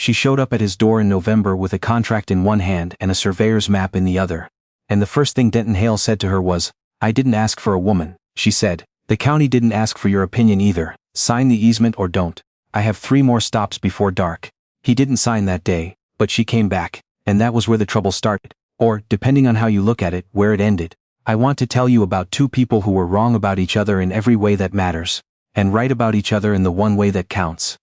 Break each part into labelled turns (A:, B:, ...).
A: She showed up at his door in November with a contract in one hand and a surveyor's map in the other. And the first thing Denton Hale said to her was, "I didn't ask for a woman," she said. "The county didn't ask for your opinion either. Sign the easement or don't. I have 3 more stops before dark." He didn't sign that day, but she came back, and that was where the trouble started. Or, depending on how you look at it, where it ended. I want to tell you about 2 people who were wrong about each other in every way that matters, and right about each other in the one way that counts.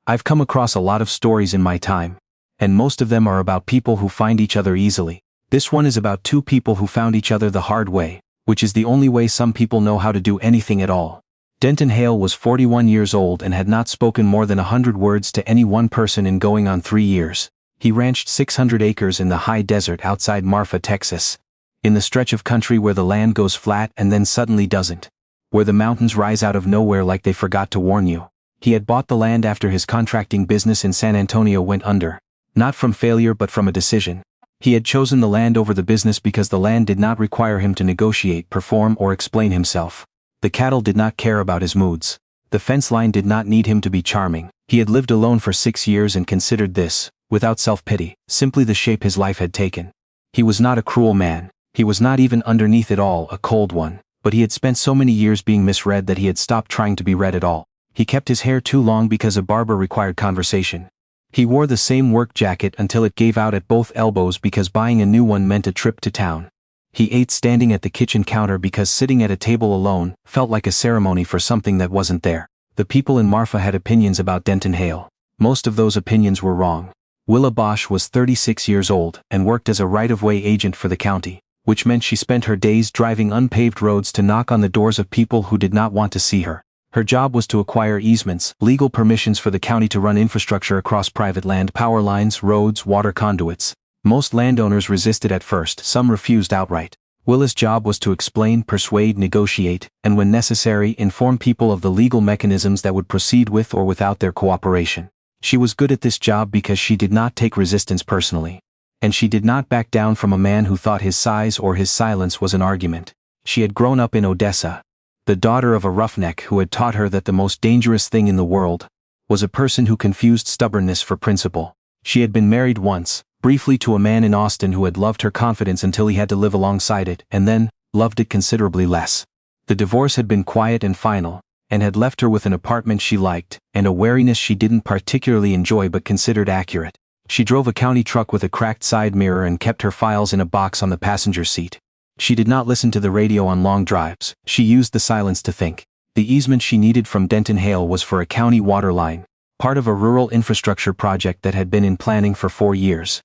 A: I've come across a lot of stories in my time, and most of them are about people who find each other easily. This one is about 2 people who found each other the hard way, which is the only way some people know how to do anything at all. Denton Hale was 41 years old and had not spoken more than 100 words to any one person in going on 3 years. He ranched 600 acres in the high desert outside Marfa, Texas, in the stretch of country where the land goes flat and then suddenly doesn't, where the mountains rise out of nowhere like they forgot to warn you. He had bought the land after his contracting business in San Antonio went under, not from failure but from a decision. He had chosen the land over the business because the land did not require him to negotiate, perform, or explain himself. The cattle did not care about his moods. The fence line did not need him to be charming. He had lived alone for 6 years and considered this, without self-pity, simply the shape his life had taken. He was not a cruel man. He was not even underneath it all a cold one, but he had spent so many years being misread that he had stopped trying to be read at all. He kept his hair too long because a barber required conversation. He wore the same work jacket until it gave out at both elbows because buying a new one meant a trip to town. He ate standing at the kitchen counter because sitting at a table alone felt like a ceremony for something that wasn't there. The people in Marfa had opinions about Denton Hale. Most of those opinions were wrong. Willa Bosch was 36 years old and worked as a right-of-way agent for the county, which meant she spent her days driving unpaved roads to knock on the doors of people who did not want to see her. Her job was to acquire easements, legal permissions for the county to run infrastructure across private land, power lines, roads, water conduits. Most landowners resisted at first, some refused outright. Willa's job was to explain, persuade, negotiate, and when necessary, inform people of the legal mechanisms that would proceed with or without their cooperation. She was good at this job because she did not take resistance personally. And she did not back down from a man who thought his size or his silence was an argument. She had grown up in Odessa, the daughter of a roughneck who had taught her that the most dangerous thing in the world was a person who confused stubbornness for principle. She had been married once, briefly, to a man in Austin who had loved her confidence until he had to live alongside it, and then loved it considerably less. The divorce had been quiet and final, and had left her with an apartment she liked, and a wariness she didn't particularly enjoy but considered accurate. She drove a county truck with a cracked side mirror and kept her files in a box on the passenger seat. She did not listen to the radio on long drives. She used the silence to think. The easement she needed from Denton Hale was for a county water line, part of a rural infrastructure project that had been in planning for 4 years.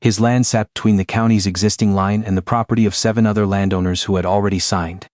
A: His land sat between the county's existing line and the property of 7 other landowners who had already signed.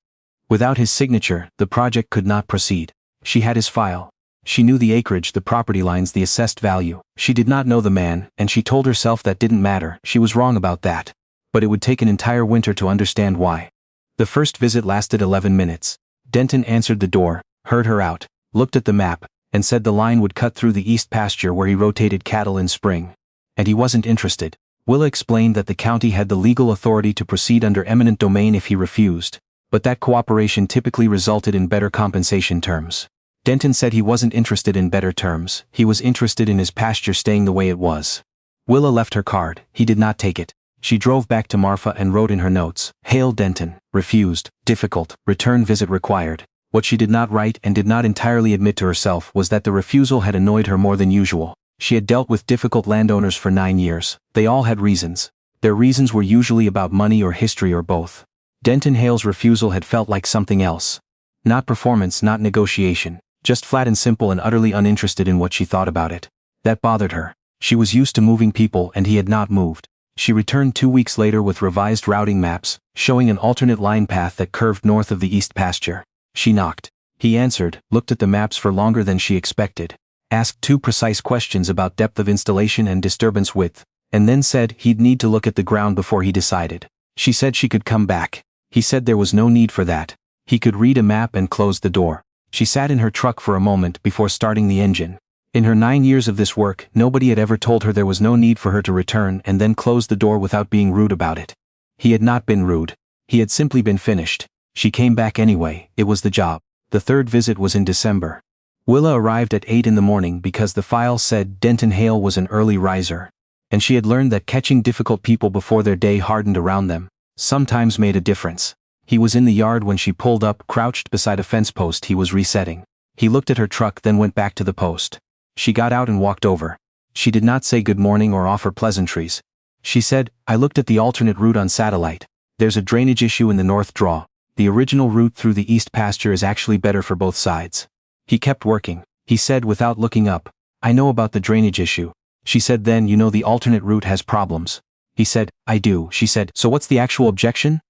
A: Without his signature, the project could not proceed. She had his file. She knew the acreage, the property lines, the assessed value. She did not know the man, and she told herself that didn't matter. She was wrong about that. But it would take an entire winter to understand why. The first visit lasted 11 minutes. Denton answered the door, heard her out, looked at the map, and said the line would cut through the east pasture where he rotated cattle in spring. And he wasn't interested. Willa explained that the county had the legal authority to proceed under eminent domain if he refused, but that cooperation typically resulted in better compensation terms. Denton said he wasn't interested in better terms. He was interested in his pasture staying the way it was. Willa left her card. He did not take it. She drove back to Marfa and wrote in her notes, "Hale Denton, refused, difficult, return visit required." What she did not write and did not entirely admit to herself was that the refusal had annoyed her more than usual. She had dealt with difficult landowners for 9 years. They all had reasons. Their reasons were usually about money or history or both. Denton Hale's refusal had felt like something else. Not performance, not negotiation, just flat and simple and utterly uninterested in what she thought about it. That bothered her. She was used to moving people and he had not moved. She returned 2 weeks later with revised routing maps, showing an alternate line path that curved north of the east pasture. She knocked. He answered, looked at the maps for longer than she expected, asked 2 precise questions about depth of installation and disturbance width, and then said he'd need to look at the ground before he decided. She said she could come back. He said there was no need for that. He could read a map and closed the door. She sat in her truck for a moment before starting the engine. In her 9 years of this work, nobody had ever told her there was no need for her to return and then close the door without being rude about it. He had not been rude. He had simply been finished. She came back anyway. It was the job. The 3rd visit was in December. Willa arrived at 8 in the morning because the file said Denton Hale was an early riser. And she had learned that catching difficult people before their day hardened around them sometimes made a difference. He was in the yard when she pulled up, crouched beside a fence post he was resetting. He looked at her truck, then went back to the post. She got out and walked over. She did not say good morning or offer pleasantries. She said, "I looked at the alternate route on satellite. There's a drainage issue in the north draw. The original route through the east pasture is actually better for both sides." He kept working. He said without looking up, "I know about the drainage issue." She said, "Then you know the alternate route has problems." He said, "I do." She said, "So what's the actual objection?"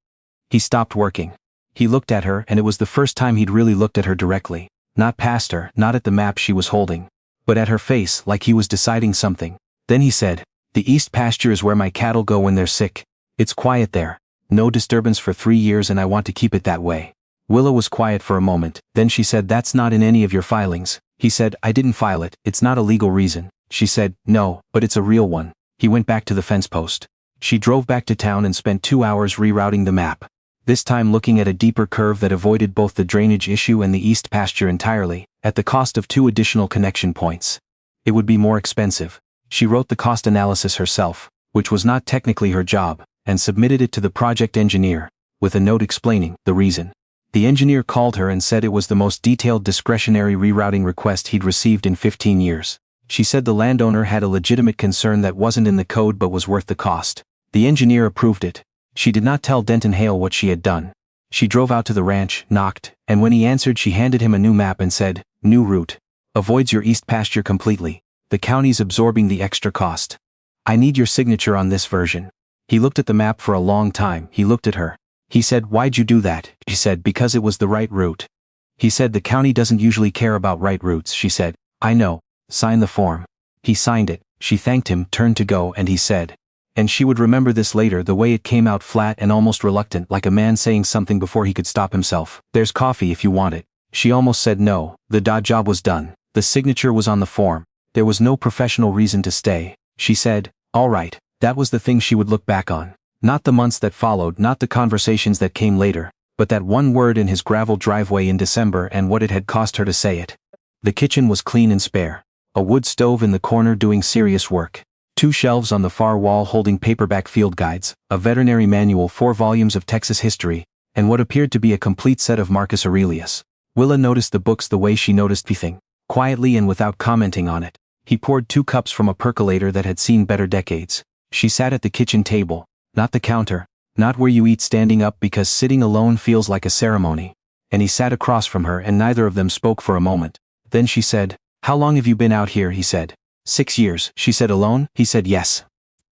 A: He stopped working. He looked at her, and it was the first time he'd really looked at her directly. Not past her, not at the map she was holding, but at her face, like he was deciding something. Then he said, "The east pasture is where my cattle go when they're sick. It's quiet there. No disturbance for 3 years, and I want to keep it that way." Willa was quiet for a moment, then she said, "That's not in any of your filings." He said, "I didn't file it, it's not a legal reason." She said, "No, but it's a real one." He went back to the fence post. She drove back to town and spent 2 hours rerouting the map. This time looking at a deeper curve that avoided both the drainage issue and the east pasture entirely, at the cost of 2 additional connection points. It would be more expensive. She wrote the cost analysis herself, which was not technically her job, and submitted it to the project engineer, with a note explaining the reason. The engineer called her and said it was the most detailed discretionary rerouting request he'd received in 15 years. She said the landowner had a legitimate concern that wasn't in the code but was worth the cost. The engineer approved it. She did not tell Denton Hale what she had done. She drove out to the ranch, knocked, and when he answered she handed him a new map and said, "New route. Avoids your east pasture completely. The county's absorbing the extra cost. I need your signature on this version." He looked at the map for a long time. He looked at her. He said, "Why'd you do that?" She said, "Because it was the right route." He said, "The county doesn't usually care about right routes." She said, "I know. Sign the form." He signed it. She thanked him, turned to go, and he said, and she would remember this later, the way it came out flat and almost reluctant, like a man saying something before he could stop himself. "There's coffee if you want it." She almost said no. The job was done. The signature was on the form. There was no professional reason to stay. She said, "All right." That was the thing she would look back on. Not the months that followed, not the conversations that came later, but that one word in his gravel driveway in December and what it had cost her to say it. The kitchen was clean and spare. A wood stove in the corner doing serious work. 2 shelves on the far wall holding paperback field guides, a veterinary manual, 4 volumes of Texas history, and what appeared to be a complete set of Marcus Aurelius. Willa noticed the books the way she noticed everything, quietly and without commenting on it. He poured 2 cups from a percolator that had seen better decades. She sat at the kitchen table, not the counter, not where you eat standing up because sitting alone feels like a ceremony. And he sat across from her and neither of them spoke for a moment. Then she said, "How long have you been out here?" He said. 6 years. She said, "Alone?" He said, "Yes."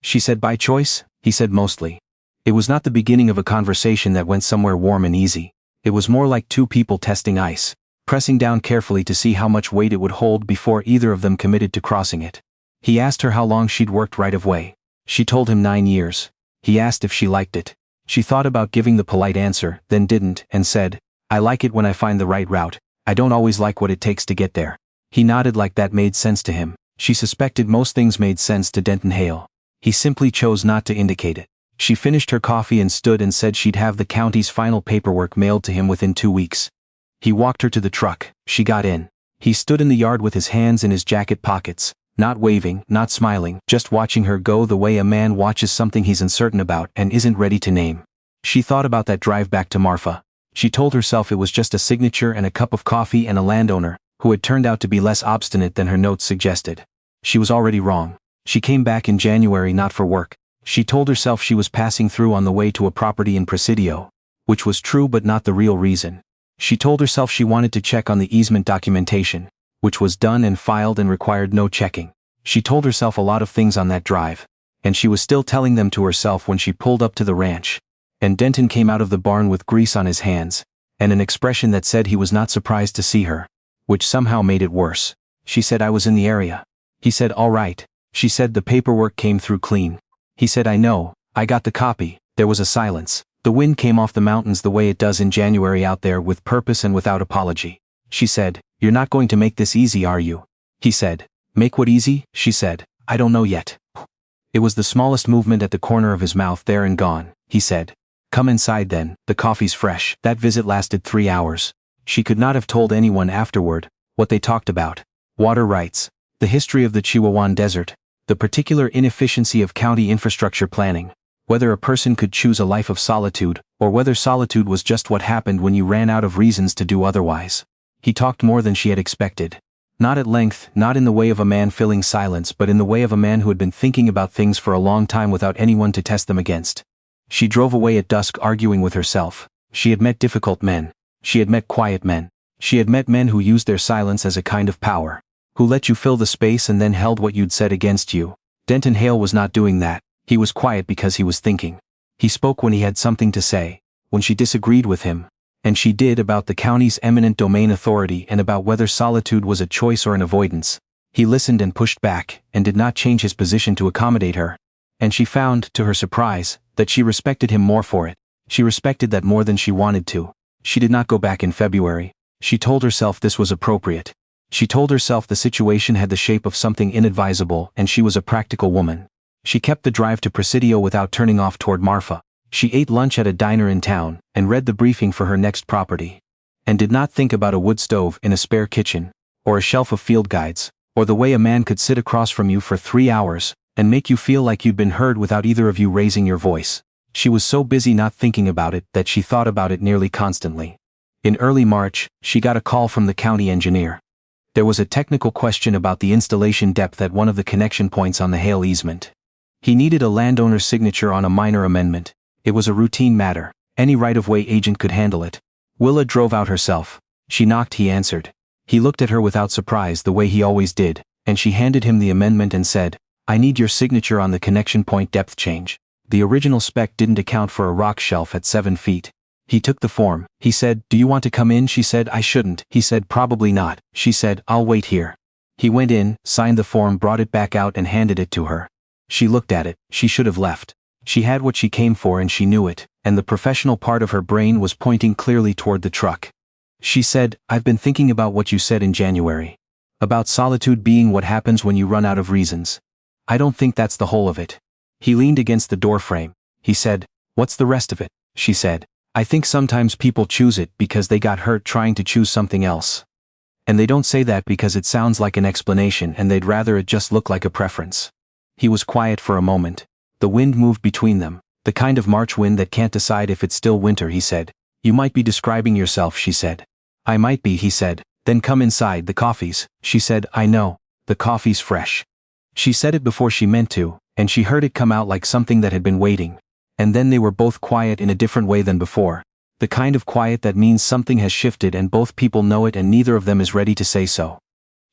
A: She said, "By choice?" He said, "Mostly." It was not the beginning of a conversation that went somewhere warm and easy. It was more like 2 people testing ice, pressing down carefully to see how much weight it would hold before either of them committed to crossing it. He asked her how long she'd worked right of way. She told him 9 years. He asked if she liked it. She thought about giving the polite answer, then didn't, and said, "I like it when I find the right route. I don't always like what it takes to get there." He nodded like that made sense to him. She suspected most things made sense to Denton Hale. He simply chose not to indicate it. She finished her coffee and stood and said she'd have the county's final paperwork mailed to him within 2 weeks. He walked her to the truck. She got in. He stood in the yard with his hands in his jacket pockets, not waving, not smiling, just watching her go the way a man watches something he's uncertain about and isn't ready to name. She thought about that drive back to Marfa. She told herself it was just a signature and a cup of coffee and a landowner, who had turned out to be less obstinate than her notes suggested. She was already wrong. She came back in January not for work. She told herself she was passing through on the way to a property in Presidio, which was true but not the real reason. She told herself she wanted to check on the easement documentation, which was done and filed and required no checking. She told herself a lot of things on that drive, and she was still telling them to herself when she pulled up to the ranch, and Denton came out of the barn with grease on his hands, and an expression that said he was not surprised to see her, which somehow made it worse. She said, "I was in the area." He said, "All right." She said, "The paperwork came through clean." He said, "I know, I got the copy." There was a silence. The wind came off the mountains the way it does in January out there, with purpose and without apology. She said, "You're not going to make this easy, are you?" He said, "Make what easy?" She said, "I don't know yet." It was the smallest movement at the corner of his mouth, there and gone. He said, "Come inside then, the coffee's fresh." That visit lasted 3 hours. She could not have told anyone afterward What they talked about. Water rights. The history of the Chihuahuan Desert. The particular inefficiency of county infrastructure planning. Whether a person could choose a life of solitude, or whether solitude was just what happened when you ran out of reasons to do otherwise. He talked more than she had expected. Not at length, not in the way of a man filling silence, but in the way of a man who had been thinking about things for a long time without anyone to test them against. She drove away at dusk arguing with herself. She had met difficult men. She had met quiet men. She had met men who used their silence as a kind of power. Who let you fill the space and then held what you'd said against you. Denton Hale was not doing that. He was quiet because he was thinking. He spoke when he had something to say, when she disagreed with him. And she did, about the county's eminent domain authority and about whether solitude was a choice or an avoidance. He listened and pushed back, and did not change his position to accommodate her. And she found, to her surprise, that she respected him more for it. She respected that more than she wanted to. She did not go back in February. She told herself this was appropriate. She told herself the situation had the shape of something inadvisable and she was a practical woman. She kept the drive to Presidio without turning off toward Marfa. She ate lunch at a diner in town and read the briefing for her next property. And did not think about a wood stove in a spare kitchen, or a shelf of field guides, or the way a man could sit across from you for 3 hours and make you feel like you'd been heard without either of you raising your voice. She was so busy not thinking about it that she thought about it nearly constantly. In early March, she got a call from the county engineer. There was a technical question about the installation depth at one of the connection points on the Hale easement. He needed a landowner's signature on a minor amendment. It was a routine matter. Any right-of-way agent could handle it. Willa drove out herself. She knocked, he answered. He looked at her without surprise the way he always did, and she handed him the amendment and said, "I need your signature on the connection point depth change." The original spec didn't account for a rock shelf at 7 feet. He took the form. He said, "Do you want to come in?" She said, "I shouldn't." He said, "Probably not." She said, "I'll wait here." He went in, signed the form, brought it back out and handed it to her. She looked at it. She should have left. She had what she came for and she knew it, and the professional part of her brain was pointing clearly toward the truck. She said, "I've been thinking about what you said in January. About solitude being what happens when you run out of reasons. I don't think that's the whole of it." He leaned against the doorframe. He said, "What's the rest of it?" She said, "I think sometimes people choose it because they got hurt trying to choose something else. And they don't say that because it sounds like an explanation and they'd rather it just look like a preference." He was quiet for a moment. The wind moved between them, the kind of March wind that can't decide if it's still winter. He said, "You might be describing yourself," she said. "I might be," he said. "Then come inside, the coffee's." She said, "I know. The coffee's fresh." She said it before she meant to, and she heard it come out like something that had been waiting. And then they were both quiet in a different way than before. The kind of quiet that means something has shifted and both people know it and neither of them is ready to say so.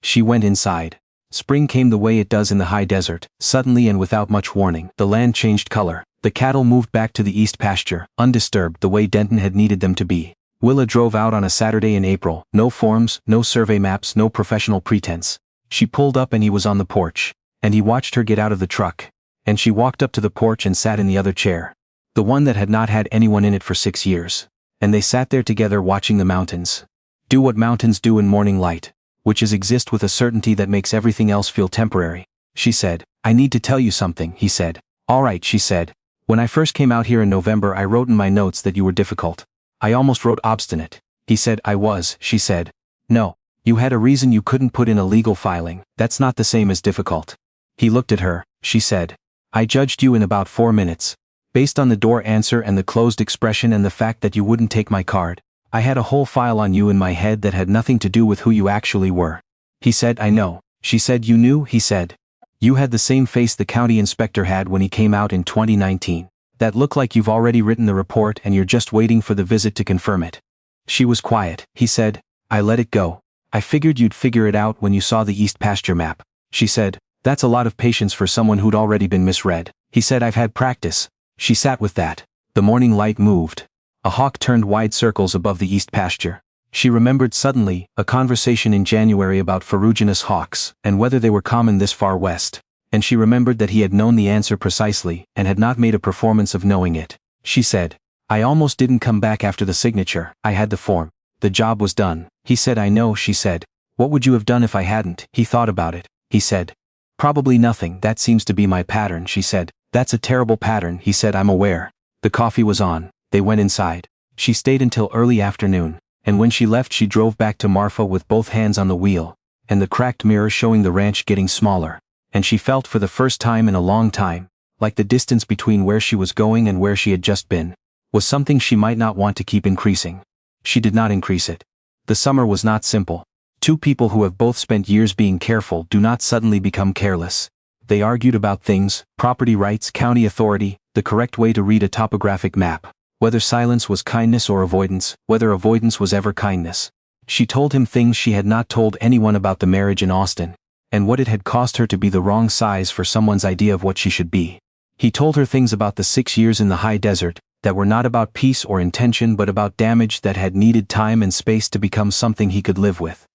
A: She went inside. Spring came the way it does in the high desert, suddenly and without much warning. The land changed color. The cattle moved back to the east pasture, undisturbed the way Denton had needed them to be. Willa drove out on a Saturday in April. No forms, no survey maps, no professional pretense. She pulled up and he was on the porch. And he watched her get out of the truck. And she walked up to the porch and sat in the other chair. The one that had not had anyone in it for 6 years. And they sat there together watching the mountains. Do what mountains do in morning light, which is exist with a certainty that makes everything else feel temporary. She said, "I need to tell you something," he said. "All right," she said. "When I first came out here in November I wrote in my notes that you were difficult. I almost wrote obstinate." He said, "I was," she said. "No. You had a reason you couldn't put in a legal filing. That's not the same as difficult." He looked at her. She said, "I judged you in about 4 minutes. Based on the door answer and the closed expression and the fact that you wouldn't take my card. I had a whole file on you in my head that had nothing to do with who you actually were." He said, "I know." She said, "You knew?" He said. "You had the same face the county inspector had when he came out in 2019. That looked like you've already written the report and you're just waiting for the visit to confirm it." She was quiet. He said, "I let it go. I figured you'd figure it out when you saw the East pasture map." She said, "That's a lot of patience for someone who'd already been misread." He said, "I've had practice." She sat with that. The morning light moved. A hawk turned wide circles above the east pasture. She remembered suddenly a conversation in January about ferruginous hawks and whether they were common this far west. And she remembered that he had known the answer precisely and had not made a performance of knowing it. She said, "I almost didn't come back after the signature. I had the form. The job was done." He said, "I know," she said. "What would you have done if I hadn't?" He thought about it. He said, "Probably nothing. That seems to be my pattern." She said, "That's a terrible pattern." He said, "I'm aware." The coffee was on. They went inside. She stayed until early afternoon, and when she left she drove back to Marfa with both hands on the wheel, and the cracked mirror showing the ranch getting smaller, and she felt for the first time in a long time, like the distance between where she was going and where she had just been, was something she might not want to keep increasing. She did not increase it. The summer was not simple. Two people who have both spent years being careful do not suddenly become careless. They argued about things, property rights, county authority, the correct way to read a topographic map, whether silence was kindness or avoidance, whether avoidance was ever kindness. She told him things she had not told anyone about the marriage in Austin, and what it had cost her to be the wrong size for someone's idea of what she should be. He told her things about the 6 years in the high desert, that were not about peace or intention but about damage that had needed time and space to become something he could live with.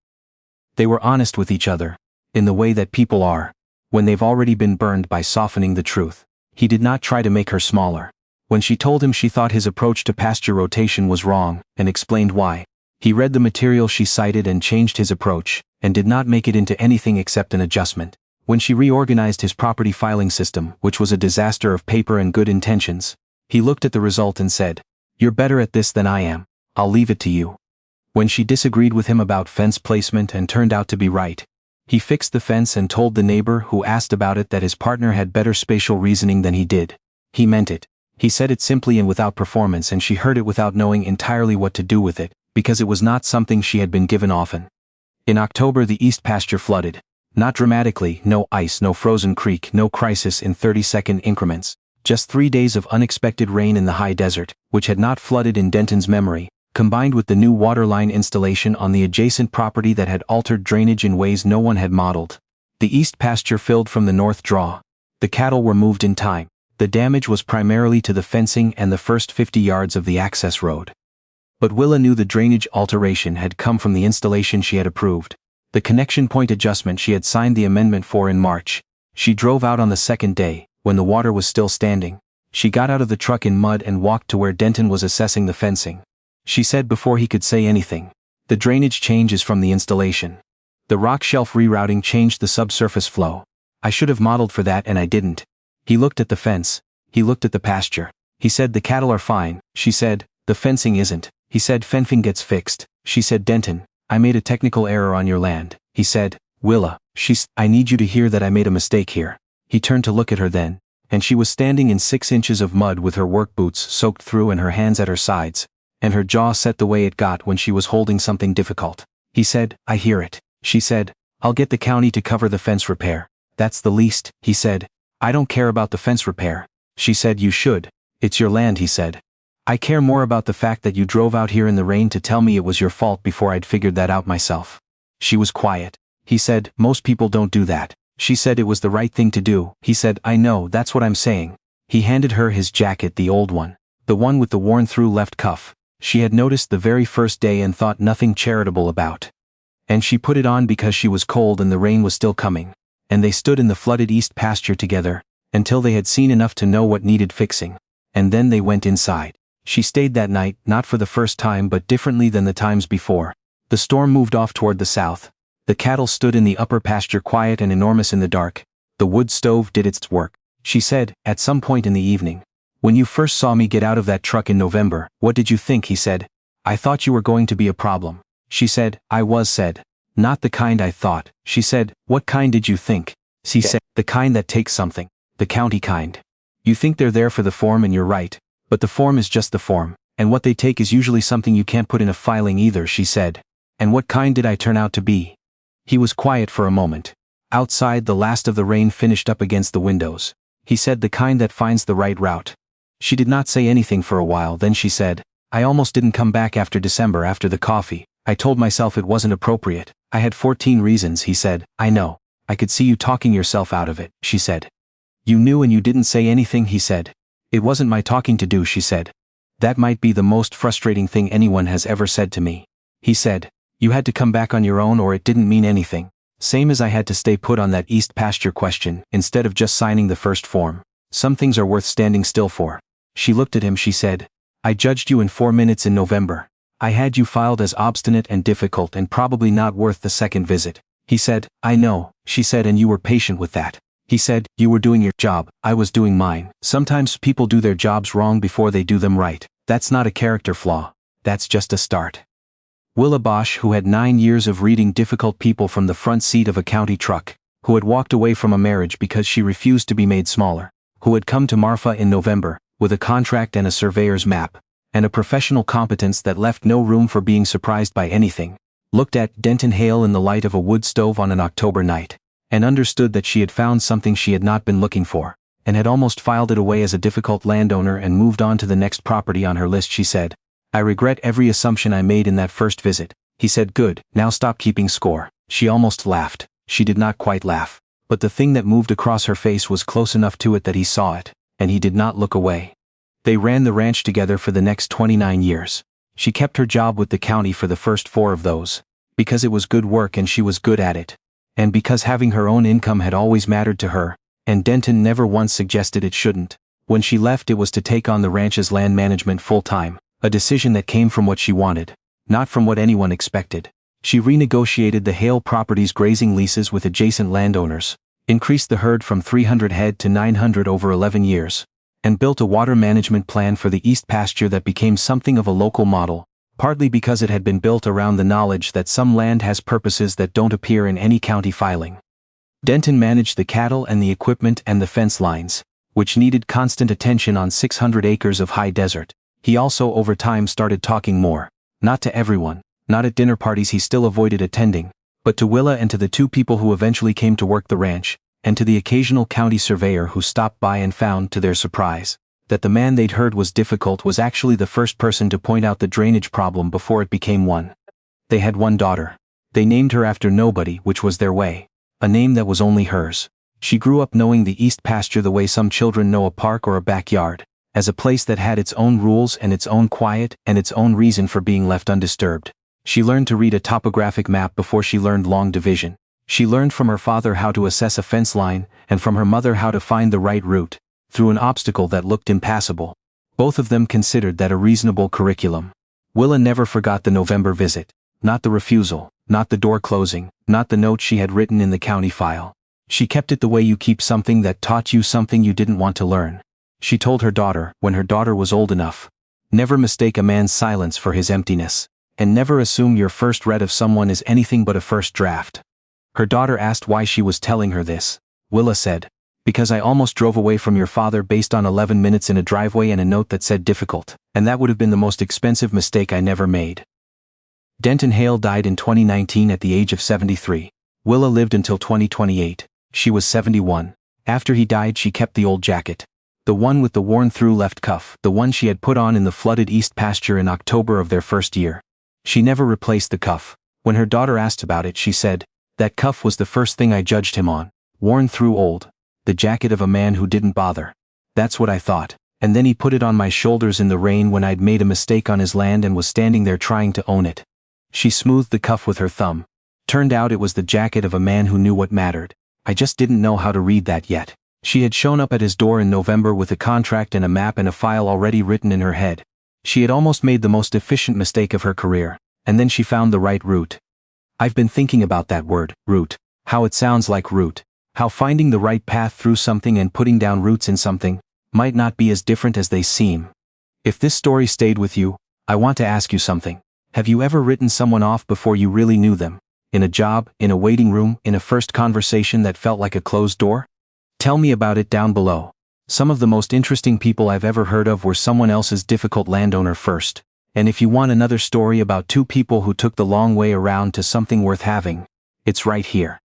A: They were honest with each other, in the way that people are, when they've already been burned by softening the truth. He did not try to make her smaller. When she told him she thought his approach to pasture rotation was wrong, and explained why, he read the material she cited and changed his approach, and did not make it into anything except an adjustment. When she reorganized his property filing system, which was a disaster of paper and good intentions, he looked at the result and said, "You're better at this than I am, I'll leave it to you." When she disagreed with him about fence placement and turned out to be right, he fixed the fence and told the neighbor who asked about it that his partner had better spatial reasoning than he did. He meant it. He said it simply and without performance, and she heard it without knowing entirely what to do with it, because it was not something she had been given often. In October the east pasture flooded. Not dramatically, no ice, no frozen creek, no crisis in 30-second increments. Just 3 days of unexpected rain in the high desert, which had not flooded in Denton's memory, combined with the new waterline installation on the adjacent property that had altered drainage in ways no one had modeled. The east pasture filled from the north draw. The cattle were moved in time. The damage was primarily to the fencing and the first 50 yards of the access road. But Willa knew the drainage alteration had come from the installation she had approved. The connection point adjustment she had signed the amendment for in March. She drove out on the second day, when the water was still standing. She got out of the truck in mud and walked to where Denton was assessing the fencing. She said before he could say anything, "The drainage change is from the installation. The rock shelf rerouting changed the subsurface flow. I should have modeled for that and I didn't." He looked at the fence. He looked at the pasture. He said, "The cattle are fine." She said, "The fencing isn't." He said, "Fencing gets fixed." She said, "Denton, I made a technical error on your land." He said, "Willa," I need you to hear that I made a mistake here." He turned to look at her then, and she was standing in 6 inches of mud with her work boots soaked through and her hands at her sides, and her jaw set the way it got when she was holding something difficult. He said, "I hear it." She said, "I'll get the county to cover the fence repair. That's the least." He said, "I don't care about the fence repair." She said, "You should. It's your land," he said. "I care more about the fact that you drove out here in the rain to tell me it was your fault before I'd figured that out myself." She was quiet. He said, "Most people don't do that." She said it was the right thing to do. He said, "I know, that's what I'm saying." He handed her his jacket, the old one, the one with the worn-through left cuff. She had noticed the very first day and thought nothing charitable about. And she put it on because she was cold and the rain was still coming. And they stood in the flooded east pasture together, until they had seen enough to know what needed fixing. And then they went inside. She stayed that night, not for the first time but differently than the times before. The storm moved off toward the south. The cattle stood in the upper pasture quiet and enormous in the dark. The wood stove did its work. She said, at some point in the evening, "When you first saw me get out of that truck in November, what did you think?" He said, "I thought you were going to be a problem." She said, "I was." Said, "Not the kind I thought." She said, "What kind did you think?" He said, "The kind that takes something. The county kind. You think they're there for the form and you're right, but the form is just the form, and what they take is usually something you can't put in a filing either." She said, "And what kind did I turn out to be?" He was quiet for a moment. Outside, the last of the rain finished up against the windows. He said, "The kind that finds the right route." She did not say anything for a while, then she said, "I almost didn't come back after December after the coffee. I told myself it wasn't appropriate. I had 14 reasons." He said, "I know. I could see you talking yourself out of it." She said, "You knew and you didn't say anything." He said, "It wasn't my talking to do." She said, "That might be the most frustrating thing anyone has ever said to me." He said, "You had to come back on your own or it didn't mean anything. Same as I had to stay put on that east pasture question instead of just signing the first form. Some things are worth standing still for." She looked at him. She said, "I judged you in 4 minutes in November. I had you filed as obstinate and difficult and probably not worth the second visit." He said, "I know." She said, "And you were patient with that." He said, "You were doing your job, I was doing mine. Sometimes people do their jobs wrong before they do them right. That's not a character flaw. That's just a start." Willa Bosch, who had 9 years of reading difficult people from the front seat of a county truck, who had walked away from a marriage because she refused to be made smaller, who had come to Marfa in November, with a contract and a surveyor's map, and a professional competence that left no room for being surprised by anything, looked at Denton Hale in the light of a wood stove on an October night, and understood that she had found something she had not been looking for, and had almost filed it away as a difficult landowner and moved on to the next property on her list. She said, "I regret every assumption I made in that first visit." He said, "Good, now stop keeping score." She almost laughed. She did not quite laugh, but the thing that moved across her face was close enough to it that he saw it, and he did not look away. They ran the ranch together for the next 29 years. She kept her job with the county for the first 4 of those, because it was good work and she was good at it, and because having her own income had always mattered to her, and Denton never once suggested it shouldn't. When she left, it was to take on the ranch's land management full-time, a decision that came from what she wanted, not from what anyone expected. She renegotiated the Hale property's grazing leases with adjacent landowners, increased the herd from 300 head to 900 over 11 years, and built a water management plan for the east pasture that became something of a local model, partly because it had been built around the knowledge that some land has purposes that don't appear in any county filing. Denton managed the cattle and the equipment and the fence lines, which needed constant attention on 600 acres of high desert. He also over time started talking more, not to everyone. Not at dinner parties he still avoided attending, but to Willa and to the 2 people who eventually came to work the ranch, and to the occasional county surveyor who stopped by and found, to their surprise, that the man they'd heard was difficult was actually the first person to point out the drainage problem before it became one. They had one daughter. They named her after nobody, which was their way, a name that was only hers. She grew up knowing the east pasture the way some children know a park or a backyard, as a place that had its own rules and its own quiet and its own reason for being left undisturbed. She learned to read a topographic map before she learned long division. She learned from her father how to assess a fence line, and from her mother how to find the right route, through an obstacle that looked impassable. Both of them considered that a reasonable curriculum. Willa never forgot the November visit, not the refusal, not the door closing, not the note she had written in the county file. She kept it the way you keep something that taught you something you didn't want to learn. She told her daughter, when her daughter was old enough, "Never mistake a man's silence for his emptiness. And never assume your first read of someone is anything but a first draft." Her daughter asked why she was telling her this. Willa said, "Because I almost drove away from your father based on 11 minutes in a driveway and a note that said difficult, and that would have been the most expensive mistake I never made." Denton Hale died in 2019 at the age of 73. Willa lived until 2028. She was 71. After he died, she kept the old jacket. The one with the worn-through left cuff, the one she had put on in the flooded east pasture in October of their first year. She never replaced the cuff. When her daughter asked about it, she said, "That cuff was the first thing I judged him on. Worn through old. The jacket of a man who didn't bother. That's what I thought. And then he put it on my shoulders in the rain when I'd made a mistake on his land and was standing there trying to own it." She smoothed the cuff with her thumb. Turned out it was the jacket of a man who knew what mattered. I just didn't know how to read that yet. She had shown up at his door in November with a contract and a map and a file already written in her head. She had almost made the most efficient mistake of her career, and then she found the right route. I've been thinking about that word, route, how it sounds like root, how finding the right path through something and putting down roots in something might not be as different as they seem. If this story stayed with you, I want to ask you something. Have you ever written someone off before you really knew them? In a job, in a waiting room, in a first conversation that felt like a closed door? Tell me about it down below. Some of the most interesting people I've ever heard of were someone else's difficult landowner first. And if you want another story about 2 people who took the long way around to something worth having, it's right here.